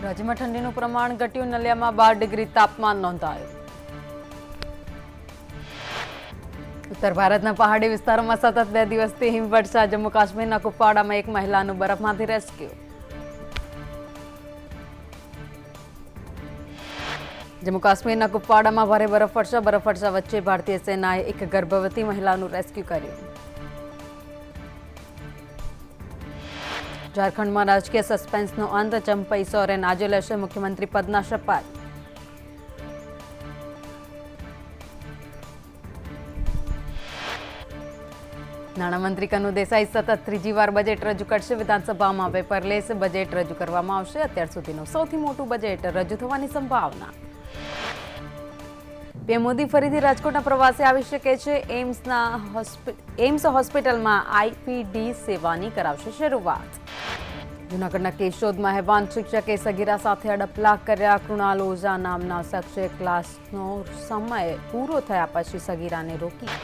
રાજ્યમાં ઠંડીનું પ્રમાણ ઘટ્યું, નલિયામાં 12 ડિગ્રી તાપમાન નોંધાયું. ઉત્તર ભારતના પહાડી વિસ્તારોમાં સતત 2 દિવસથી હિમવર્ષા. જમ્મુ કાશ્મીરના કુપવાડામાં એક મહિલાનું બરફમાંથી રેસ્ક્યુ. જમ્મુ કાશ્મીરના કુપવાડામાં ભારે બરફવર્ષા વચ્ચે ભારતીય સેનાએ એક ગર્ભવતી મહિલાનું રેસ્ક્યુ કર્યું. ઝારખંડમાં રાજકીય સસ્પેન્સનો અંત. ચંપઈ સોરેન આજે લેશે મુખ્યમંત્રી પદના શપથ. નાણામંત્રી કનુ દેસાઈ સતત ત્રીજી વાર બજેટ રજૂ કરશે. વિધાનસભામાં પેપરલેસ બજેટ રજૂ કરવામાં આવશે. અત્યાર સુધીનું સૌથી મોટું બજેટ રજૂ થવાની સંભાવના. પીએમ મોદી ફરીથી રાજકોટના પ્રવાસે આવી શકે છે. એમ્સ હોસ્પિટલમાં આઈપીડી સેવાની કરાવશે શરૂઆત. જૂનાગઢના કેશોદમાં હેવાન શિક્ષકે સગીરા સાથે અડપલા કર્યા. કૃણાલ ઓઝા નામના શખ્સે ક્લાસનો સમય પૂરો થયા પછી સગીરાને રોકી.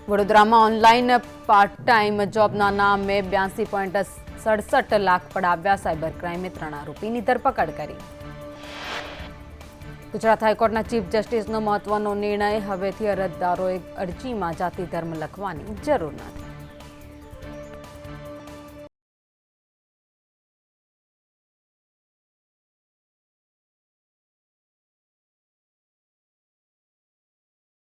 વડોદરામાં ઓનલાઈન પાર્ટ ટાઈમ જોબના નામે 82.67 લાખ પડાવ્યા. સાયબર ક્રાઇમે 3 આરોપીની ધરપકડ કરી. ગુજરાત હાઈકોર્ટના ચીફ જસ્ટિસનો મહત્વનો નિર્ણય. હવેથી અરજદારોએ અરજીમાં જાતિ ધર્મ લખવાની જરૂર નથી.